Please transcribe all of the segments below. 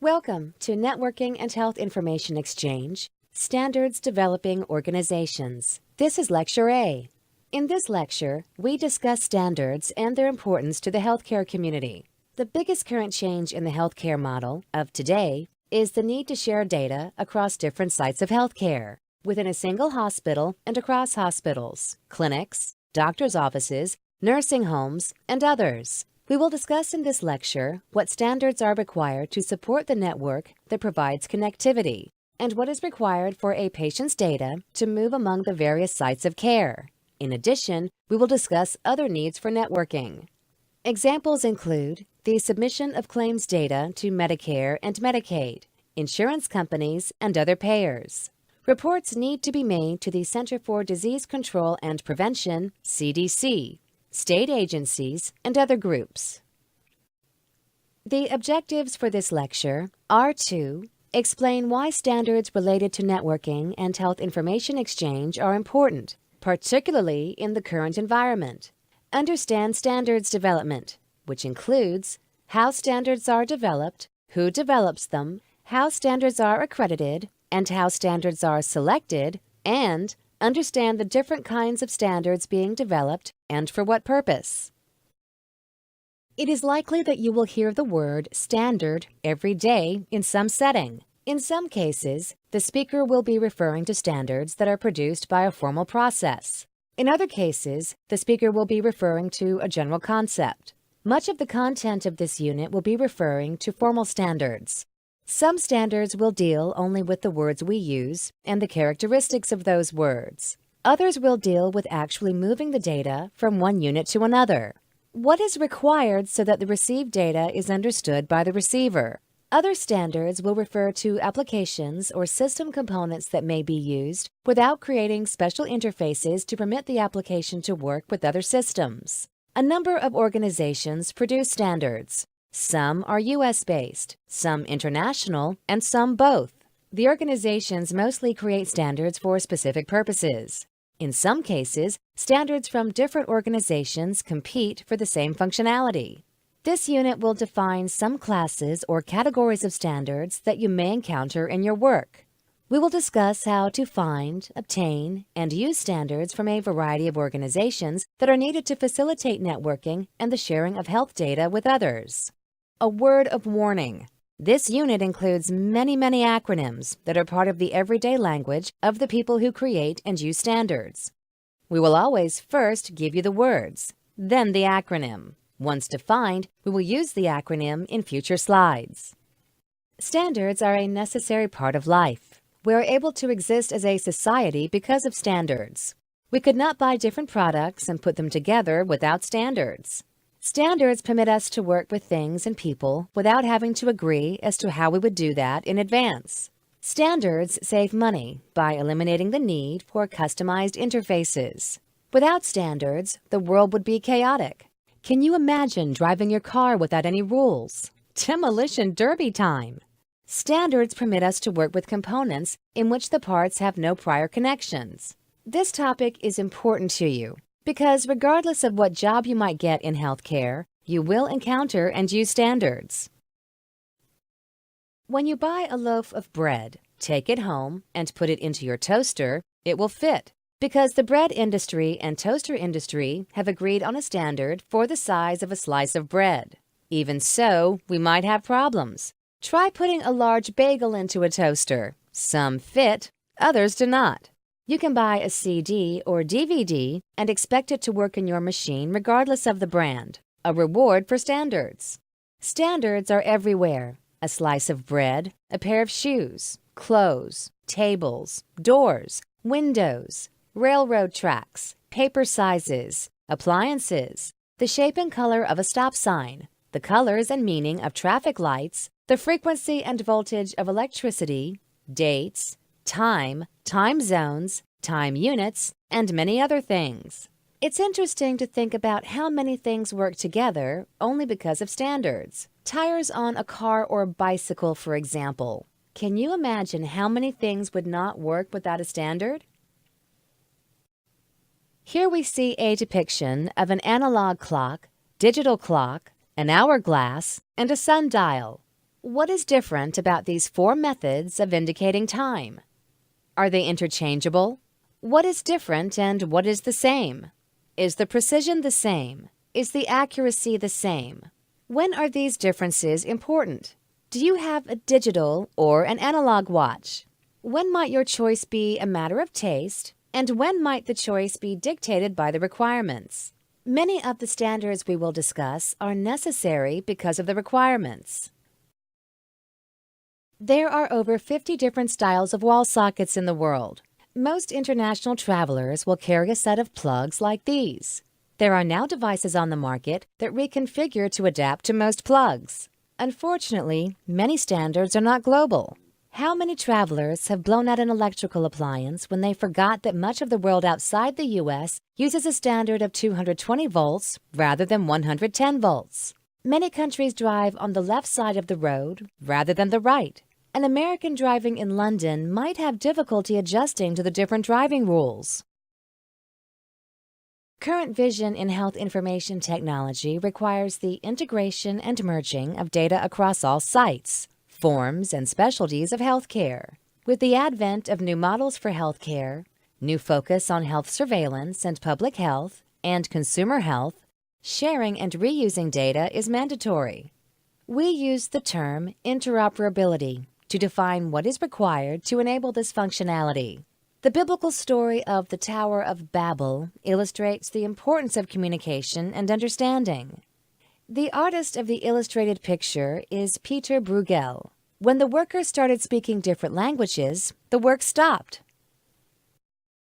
Welcome to Networking and Health Information Exchange, Standards Developing Organizations. This is Lecture A. In this lecture, we discuss standards and their importance to the healthcare community. The biggest current change in the healthcare model of today is the need to share data across different sites of healthcare, within a single hospital and across hospitals, clinics, doctors' offices, nursing homes, and others. We will discuss in this lecture what standards are required to support the network that provides connectivity, and what is required for a patient's data to move among the various sites of care. In addition, we will discuss other needs for networking. Examples include the submission of claims data to Medicare and Medicaid, insurance companies, and other payers. Reports need to be made to the Center for Disease Control and Prevention, CDC, state agencies, and other groups. The objectives for this lecture are to explain why standards related to networking and health information exchange are important, particularly in the current environment. Understand standards development, which includes how standards are developed, who develops them, how standards are accredited, and how standards are selected, and understand the different kinds of standards being developed and for what purpose. It is likely that you will hear the word standard every day in some setting. In some cases, the speaker will be referring to standards that are produced by a formal process. In other cases, the speaker will be referring to a general concept. Much of the content of this unit will be referring to formal standards. Some standards will deal only with the words we use and the characteristics of those words. Others will deal with actually moving the data from one unit to another. What is required so that the received data is understood by the receiver? Other standards will refer to applications or system components that may be used without creating special interfaces to permit the application to work with other systems. A number of organizations produce standards. Some are U.S.-based, some international, and some both. The organizations mostly create standards for specific purposes. In some cases, standards from different organizations compete for the same functionality. This unit will define some classes or categories of standards that you may encounter in your work. We will discuss how to find, obtain, and use standards from a variety of organizations that are needed to facilitate networking and the sharing of health data with others. A word of warning. This unit includes many acronyms that are part of the everyday language of the people who create and use standards. We will always first give you the words, then the acronym. Once defined, we will use the acronym in future slides. Standards are a necessary part of life. We are able to exist as a society because of standards. We could not buy different products and put them together without standards. Standards permit us to work with things and people without having to agree as to how we would do that in advance. Standards save money by eliminating the need for customized interfaces. Without standards, the world would be chaotic. Can you imagine driving your car without any rules? Demolition derby time! Standards permit us to work with components in which the parts have no prior connections. This topic is important to you, because regardless of what job you might get in healthcare, you will encounter and use standards. When you buy a loaf of bread, take it home and put it into your toaster, it will fit, because the bread industry and toaster industry have agreed on a standard for the size of a slice of bread. Even so, we might have problems. Try putting a large bagel into a toaster. Some fit, others do not. You can buy a CD or DVD and expect it to work in your machine regardless of the brand, a reward for standards. Standards are everywhere. A slice of bread, a pair of shoes, clothes, tables, doors, windows, railroad tracks, paper sizes, appliances, the shape and color of a stop sign, the colors and meaning of traffic lights, the frequency and voltage of electricity, dates, time zones, time units, and many other things. It's interesting to think about how many things work together only because of standards. Tires on a car or bicycle, for example. Can you imagine how many things would not work without a standard? Here we see a depiction of an analog clock, digital clock, an hourglass, and a sundial. What is different about these four methods of indicating time? Are they interchangeable? What is different and what is the same? Is the precision the same? Is the accuracy the same? When are these differences important? Do you have a digital or an analog watch? When might your choice be a matter of taste, and when might the choice be dictated by the requirements? Many of the standards we will discuss are necessary because of the requirements. There are over 50 different styles of wall sockets in the world. Most international travelers will carry a set of plugs like these. There are now devices on the market that reconfigure to adapt to most plugs. Unfortunately, many standards are not global. How many travelers have blown out an electrical appliance when they forgot that much of the world outside the U.S. uses a standard of 220 volts rather than 110 volts? Many countries drive on the left side of the road rather than the right. An American driving in London might have difficulty adjusting to the different driving rules. Current vision in health information technology requires the integration and merging of data across all sites, forms, and specialties of healthcare. With the advent of new models for healthcare, new focus on health surveillance and public health, and consumer health, sharing and reusing data is mandatory. We use the term interoperability to define what is required to enable this functionality. The biblical story of the Tower of Babel illustrates the importance of communication and understanding. The artist of the illustrated picture is Peter Bruegel. When the workers started speaking different languages, the work stopped.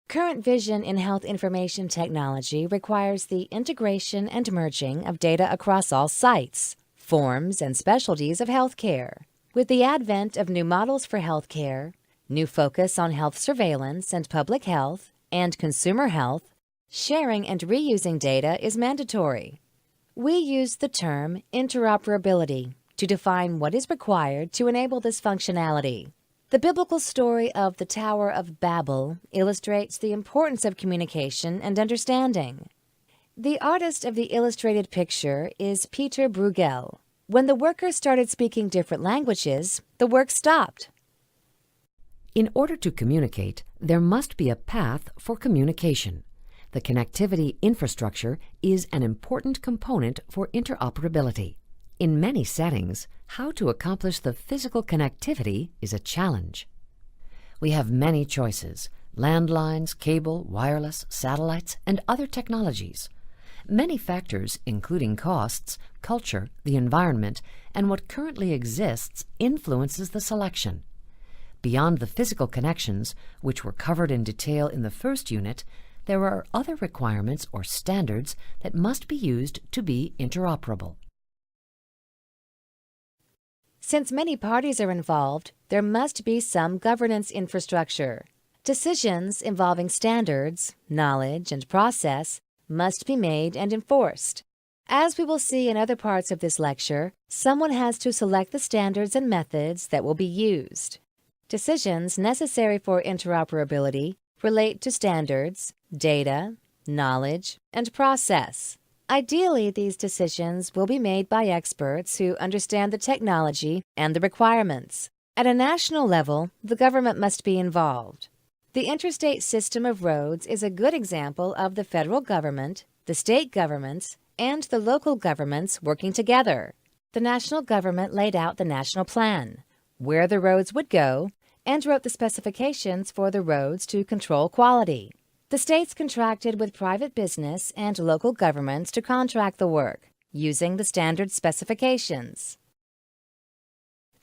Current vision in health information technology requires the integration and merging of data across all sites, forms, and specialties of healthcare. With the advent of new models for healthcare, new focus on health surveillance and public health, and consumer health, sharing and reusing data is mandatory. We use the term interoperability to define what is required to enable this functionality. The biblical story of the Tower of Babel illustrates the importance of communication and understanding. The artist of the illustrated picture is Peter Bruegel. When the workers started speaking different languages, the work stopped. In order to communicate, there must be a path for communication. The connectivity infrastructure is an important component for interoperability. In many settings, how to accomplish the physical connectivity is a challenge. We have many choices: landlines, cable, wireless, satellites, and other technologies. Many factors, including costs, culture, the environment, and what currently exists, influences the selection. Beyond the physical connections, which were covered in detail in the first unit, there are other requirements or standards that must be used to be interoperable. Since many parties are involved, there must be some governance infrastructure. Decisions involving standards, knowledge, and process must be made and enforced. As we will see in other parts of this lecture, someone has to select the standards and methods that will be used. Decisions necessary for interoperability relate to standards, data, knowledge, and process. Ideally, these decisions will be made by experts who understand the technology and the requirements. At a national level, the government must be involved. The interstate system of roads is a good example of the federal government, the state governments, and the local governments working together. The national government laid out the national plan, where the roads would go, and wrote the specifications for the roads to control quality. The states contracted with private business and local governments to contract the work, using the standard specifications.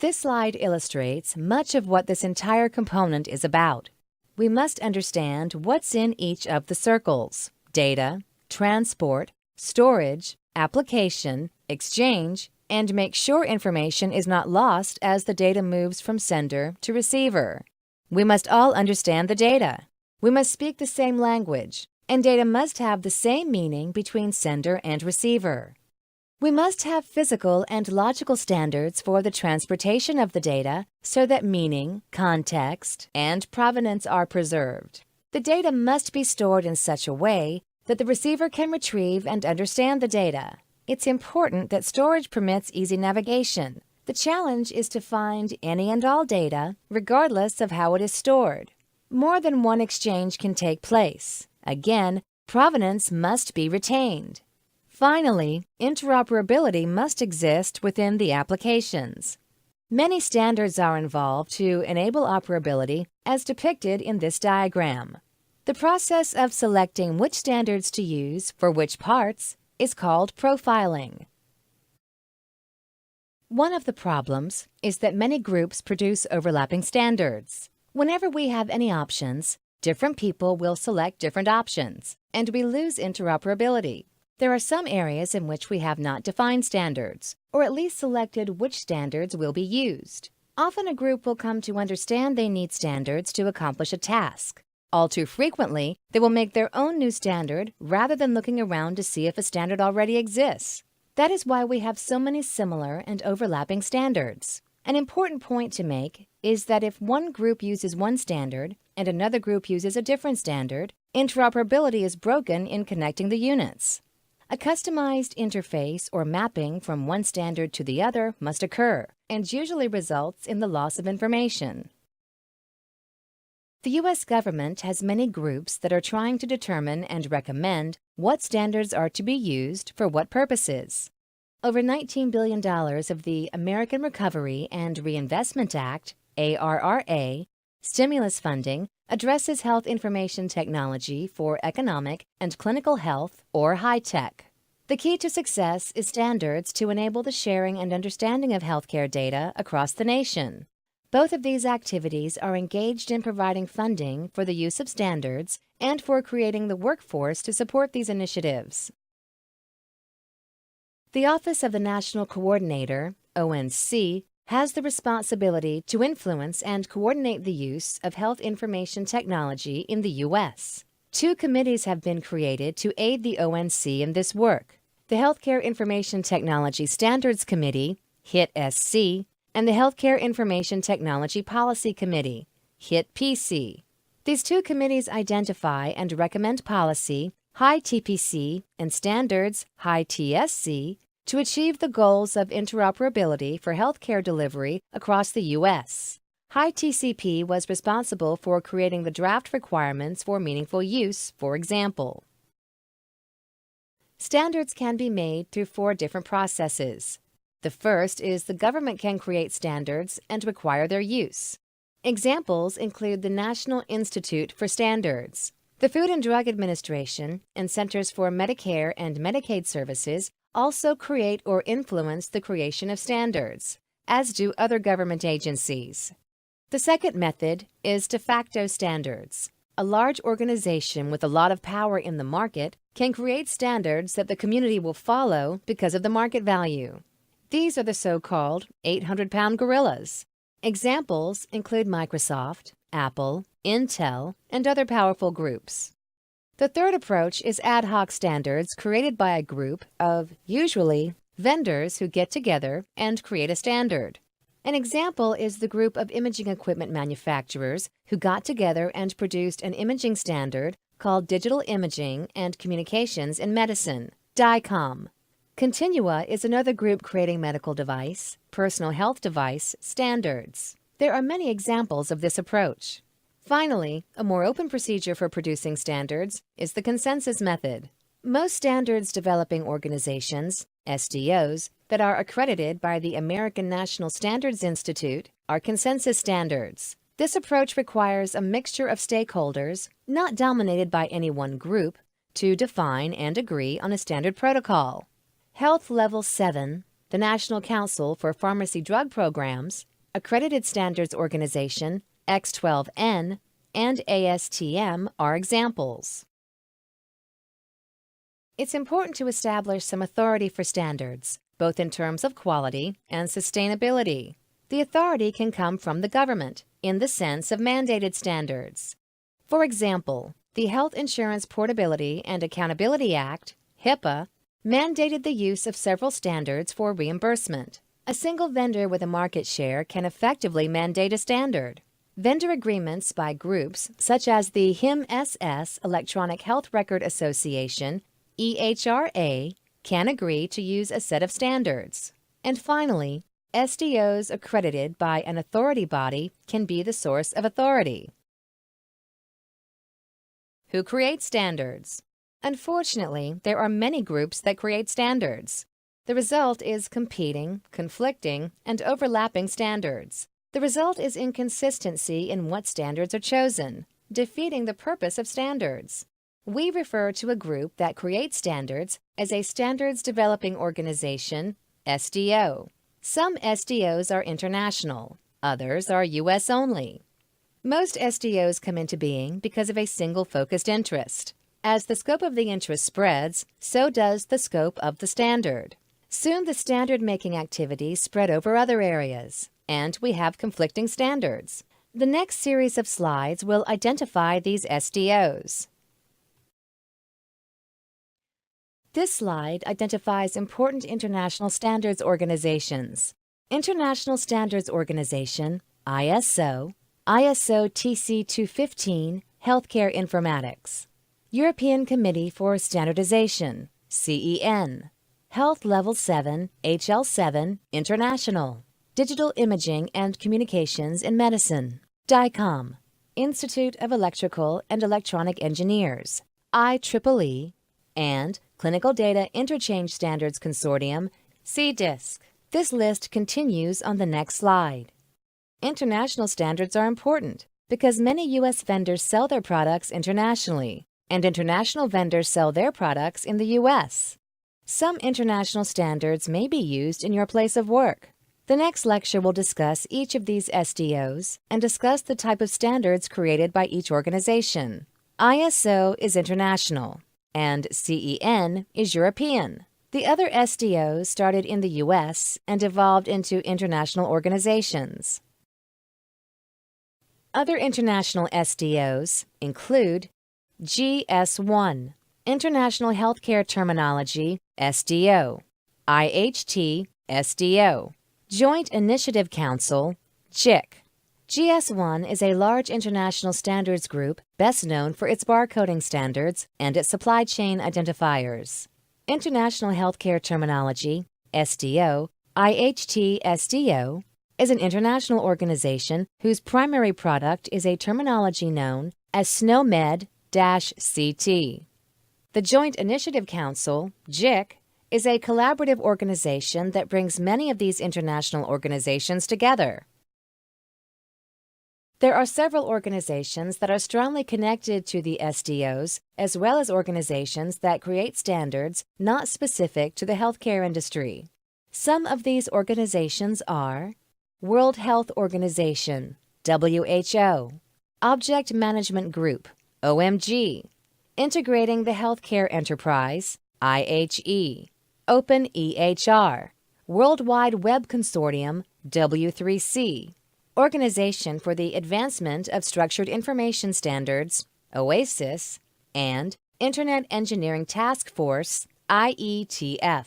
This slide illustrates much of what this entire component is about. We must understand what's in each of the circles: data, transport, storage, application, exchange, and make sure information is not lost as the data moves from sender to receiver. We must all understand the data. We must speak the same language, and data must have the same meaning between sender and receiver. We must have physical and logical standards for the transportation of the data so that meaning, context, and provenance are preserved. The data must be stored in such a way that the receiver can retrieve and understand the data. It's important that storage permits easy navigation. The challenge is to find any and all data, regardless of how it is stored. More than one exchange can take place. Again, provenance must be retained. Finally, interoperability must exist within the applications. Many standards are involved to enable operability, as depicted in this diagram. The process of selecting which standards to use for which parts is called profiling. One of the problems is that many groups produce overlapping standards. Whenever we have any options, different people will select different options, and we lose interoperability. There are some areas in which we have not defined standards, or at least selected which standards will be used. Often a group will come to understand they need standards to accomplish a task. All too frequently, they will make their own new standard rather than looking around to see if a standard already exists. That is why we have so many similar and overlapping standards. An important point to make is that if one group uses one standard and another group uses a different standard, interoperability is broken in connecting the units. A customized interface or mapping from one standard to the other must occur, and usually results in the loss of information. The U.S. government has many groups that are trying to determine and recommend what standards are to be used for what purposes. Over $19 billion of the American Recovery and Reinvestment Act, ARRA, stimulus funding addresses health information technology for economic and clinical health, or HITC. The key to success is standards to enable the sharing and understanding of healthcare data across the nation. Both of these activities are engaged in providing funding for the use of standards and for creating the workforce to support these initiatives. The Office of the National Coordinator, ONC, has the responsibility to influence and coordinate the use of health information technology in the U.S. Two committees have been created to aid the ONC in this work: the Healthcare Information Technology Standards Committee, HITC, and the Healthcare Information Technology Policy Committee, HITPC. These two committees identify and recommend policy, HITPC, and standards, HITSC, to achieve the goals of interoperability for healthcare delivery across the U.S. HITCP was responsible for creating the draft requirements for meaningful use, for example. Standards can be made through 4 different processes. The first is the government can create standards and require their use. Examples include the National Institute for Standards. The Food and Drug Administration and Centers for Medicare and Medicaid Services also create or influence the creation of standards, as do other government agencies. The second method is de facto standards. A large organization with a lot of power in the market can create standards that the community will follow because of the market value. These are the so-called 800-pound gorillas. Examples include Microsoft, Apple, Intel, and other powerful groups. The third approach is ad hoc standards created by a group of, usually, vendors who get together and create a standard. An example is the group of imaging equipment manufacturers who got together and produced an imaging standard called Digital Imaging and Communications in Medicine, DICOM. Continua is another group creating medical device, personal health device standards. There are many examples of this approach. Finally, a more open procedure for producing standards is the consensus method. Most standards developing organizations, SDOs, that are accredited by the American National Standards Institute are consensus standards. This approach requires a mixture of stakeholders, not dominated by any one group, to define and agree on a standard protocol. Health Level 7, the National Council for Pharmacy Drug Programs, Accredited Standards Organization, X12N, and ASTM are examples. It's important to establish some authority for standards, both in terms of quality and sustainability. The authority can come from the government, in the sense of mandated standards. For example, the Health Insurance Portability and Accountability Act, HIPAA, mandated the use of several standards for reimbursement. A single vendor with a market share can effectively mandate a standard. Vendor agreements by groups such as the HIMSS Electronic Health Record Association, EHRA, can agree to use a set of standards. And finally, SDOs accredited by an authority body can be the source of authority. Who creates standards? Unfortunately, there are many groups that create standards. The result is competing, conflicting, and overlapping standards. The result is inconsistency in what standards are chosen, defeating the purpose of standards. We refer to a group that creates standards as a Standards Developing Organization, SDO. Some SDOs are international, others are U.S. only. Most SDOs come into being because of a single focused interest. As the scope of the interest spreads, so does the scope of the standard. Soon the standard-making activities spread over other areas, and we have conflicting standards. The next series of slides will identify these SDOs. This slide identifies important international standards organizations. International Standards Organization, ISO, ISO TC 215, Healthcare Informatics. European Committee for Standardization, CEN. Health Level 7, HL7, International. Digital Imaging and Communications in Medicine, DICOM. Institute of Electrical and Electronic Engineers, IEEE, and Clinical Data Interchange Standards Consortium, CDISC. This list continues on the next slide. International standards are important because many U.S. vendors sell their products internationally, and international vendors sell their products in the U.S. Some international standards may be used in your place of work. The next lecture will discuss each of these SDOs and discuss the type of standards created by each organization. ISO is international, and CEN is European. The other SDOs started in the U.S. and evolved into international organizations. Other international SDOs include GS1, International Healthcare Terminology, SDO, IHT, SDO, Joint Initiative Council, JIC. GS1 is a large international standards group best known for its barcoding standards and its supply chain identifiers. International Healthcare Terminology, SDO, IHT, SDO, is an international organization whose primary product is a terminology known as SNOMED-CT. The Joint Initiative Council, JIC, is a collaborative organization that brings many of these international organizations together. There are several organizations that are strongly connected to the SDOs, as well as organizations that create standards not specific to the healthcare industry. Some of these organizations are World Health Organization, WHO, Object Management Group, OMG, Integrating the Healthcare Enterprise, IHE, Open EHR, Worldwide Web Consortium, W3C, Organization for the Advancement of Structured Information Standards, OASIS, and Internet Engineering Task Force, IETF.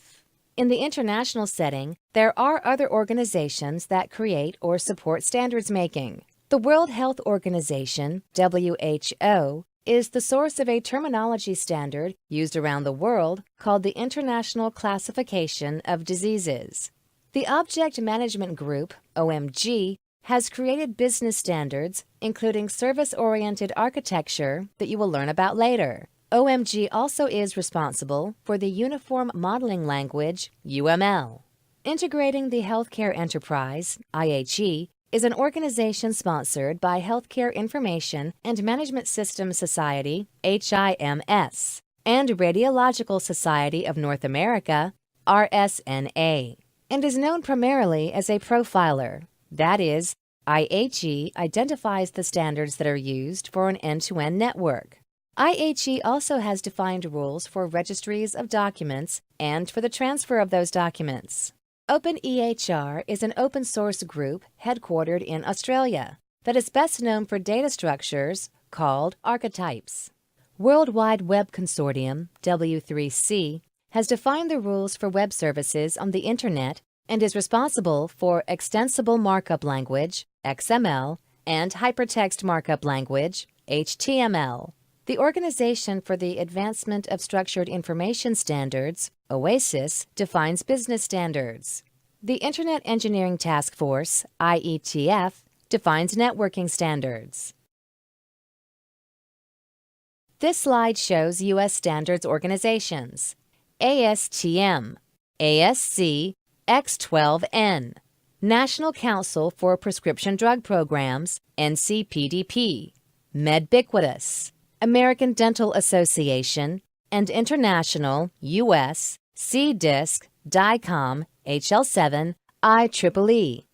In the international setting, there are other organizations that create or support standards making. The World Health Organization, WHO, is the source of a terminology standard used around the world called the International Classification of Diseases. The Object Management Group, OMG, has created business standards, including service-oriented architecture that you will learn about later. OMG also is responsible for the Uniform Modeling Language, UML. Integrating the Healthcare Enterprise, IHE, is an organization sponsored by Healthcare Information and Management Systems Society, HIMS, and Radiological Society of North America, RSNA, and is known primarily as a profiler. That is, IHE identifies the standards that are used for an end-to-end network. IHE also has defined rules for registries of documents and for the transfer of those documents. OpenEHR is an open-source group headquartered in Australia that is best known for data structures called archetypes. Worldwide Web Consortium, W3C, has defined the rules for web services on the Internet and is responsible for Extensible Markup Language, XML, and Hypertext Markup Language, HTML. The Organization for the Advancement of Structured Information Standards, OASIS, defines business standards. The Internet Engineering Task Force, IETF, defines networking standards. This slide shows U.S. standards organizations: ASTM, ASC, X12N, National Council for Prescription Drug Programs, NCPDP, Medbiquitous, American Dental Association, and International, U.S., CDISC, DICOM, HL7, IEEE.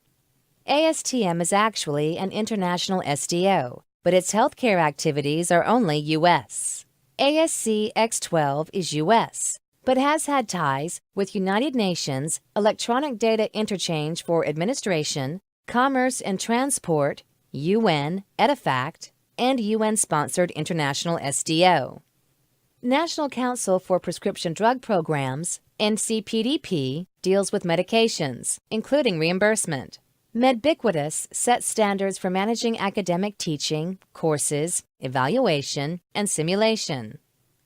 ASTM is actually an international SDO, but its healthcare activities are only U.S. ASC X12 is U.S., but has had ties with United Nations Electronic Data Interchange for Administration, Commerce and Transport, UN, EDIFACT, and UN-sponsored international SDO. National Council for Prescription Drug Programs, NCPDP, deals with medications, including reimbursement. Medbiquitous sets standards for managing academic teaching, courses, evaluation, and simulation.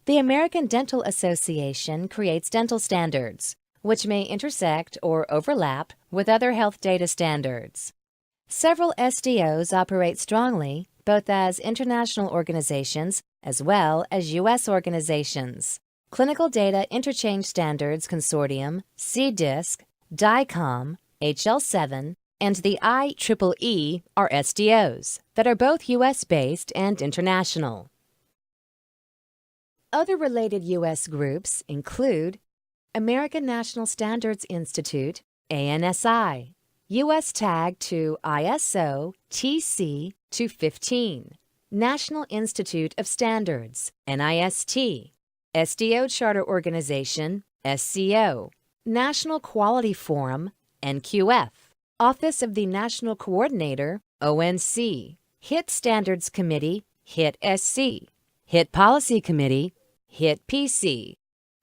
The American Dental Association creates dental standards, which may intersect or overlap with other health data standards. Several SDOs operate strongly, both as international organizations as well as U.S. organizations. Clinical Data Interchange Standards Consortium, CDISC, DICOM, HL7, and the IEEE are SDOs that are both U.S.-based and international. Other related U.S. groups include American National Standards Institute, ANSI, U.S. Tag to ISO TC 215, National Institute of Standards, NIST, SDO Charter Organization, SCO, National Quality Forum, NQF, Office of the National Coordinator, ONC, HIT Standards Committee, HIT-SC, HIT Policy Committee, HIT-PC,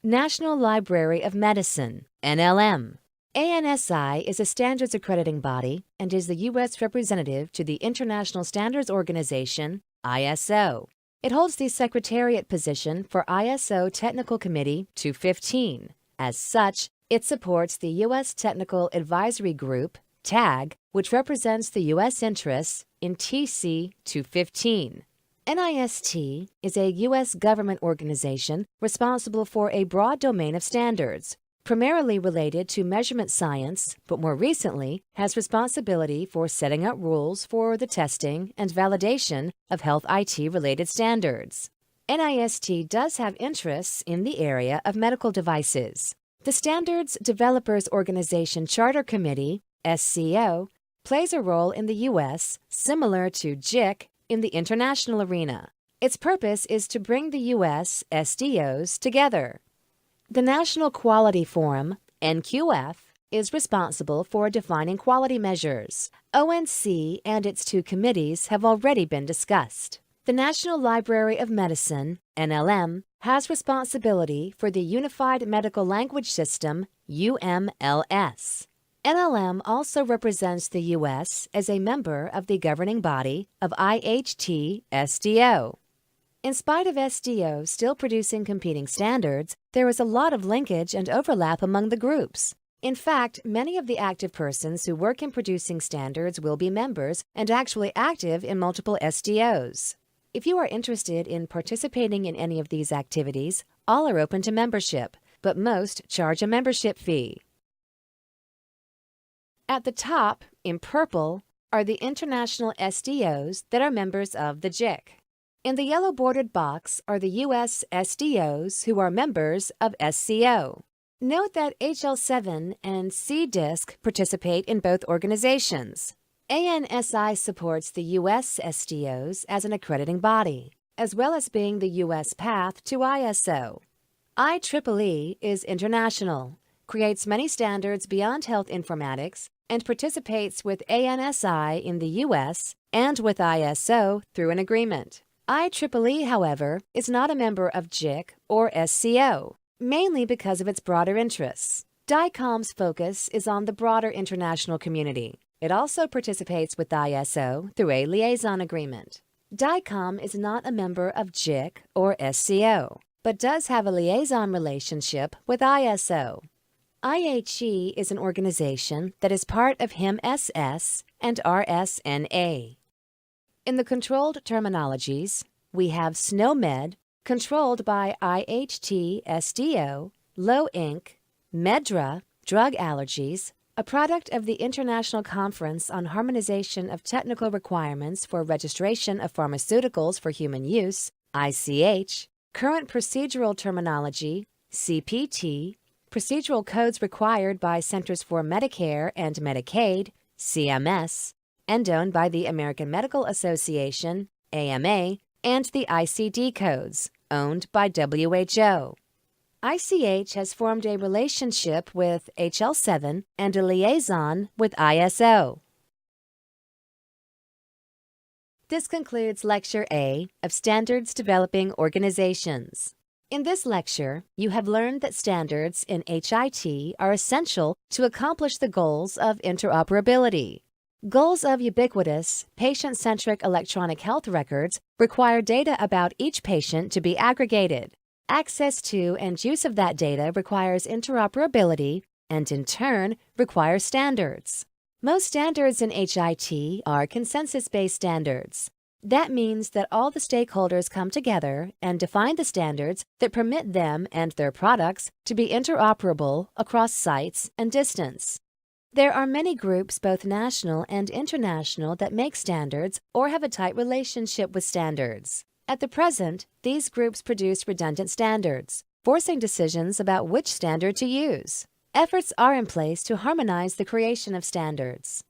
National Library of Medicine, NLM. ANSI is a standards accrediting body and is the U.S. representative to the International Standards Organization, ISO. It holds the secretariat position for ISO Technical Committee 215. As such, it supports the U.S. Technical Advisory Group, TAG, which represents the U.S. interests in TC 215. NIST is a U.S. government organization responsible for a broad domain of standards, primarily related to measurement science, but more recently has responsibility for setting up rules for the testing and validation of health IT-related standards. NIST does have interests in the area of medical devices. The Standards Developers Organization Charter Committee, SCO, plays a role in the U.S. similar to JIC in the international arena. Its purpose is to bring the U.S. SDOs together. The National Quality Forum, NQF, is responsible for defining quality measures. ONC and its two committees have already been discussed. The National Library of Medicine, NLM, has responsibility for the Unified Medical Language System, UMLS. NLM also represents the U.S. as a member of the governing body of IHT-SDO. In spite of SDO still producing competing standards, there is a lot of linkage and overlap among the groups. In fact, many of the active persons who work in producing standards will be members and actually active in multiple SDOs. If you are interested in participating in any of these activities, all are open to membership, but most charge a membership fee. At the top, in purple, are the international SDOs that are members of the JIC. In the yellow bordered box are the U.S. SDOs who are members of SCO. Note that HL7 and CDISC participate in both organizations. ANSI supports the U.S. SDOs as an accrediting body, as well as being the U.S. path to ISO. IEEE is international, creates many standards beyond health informatics, and participates with ANSI in the U.S. and with ISO through an agreement. IEEE, however, is not a member of JIC or SCO, mainly because of its broader interests. DICOM's focus is on the broader international community. It also participates with ISO through a liaison agreement. DICOM is not a member of JIC or SCO, but does have a liaison relationship with ISO. IHE is an organization that is part of HIMSS and RSNA. In the controlled terminologies, we have SNOMED, controlled by IHT-SDO, Low Inc., MEDRA, drug allergies, a product of the International Conference on Harmonization of Technical Requirements for Registration of Pharmaceuticals for Human Use, ICH, current procedural terminology, CPT, procedural codes required by Centers for Medicare and Medicaid, CMS, and owned by the American Medical Association, AMA, and the ICD codes, owned by WHO. ICH has formed a relationship with HL7 and a liaison with ISO. This concludes Lecture A of Standards Developing Organizations. In this lecture, you have learned that standards in HIT are essential to accomplish the goals of interoperability. Goals of ubiquitous, patient-centric electronic health records require data about each patient to be aggregated. Access to and use of that data requires interoperability and, in turn, requires standards. Most standards in HIT are consensus-based standards. That means that all the stakeholders come together and define the standards that permit them and their products to be interoperable across sites and distance. There are many groups, both national and international, that make standards or have a tight relationship with standards. At the present, these groups produce redundant standards, forcing decisions about which standard to use. Efforts are in place to harmonize the creation of standards.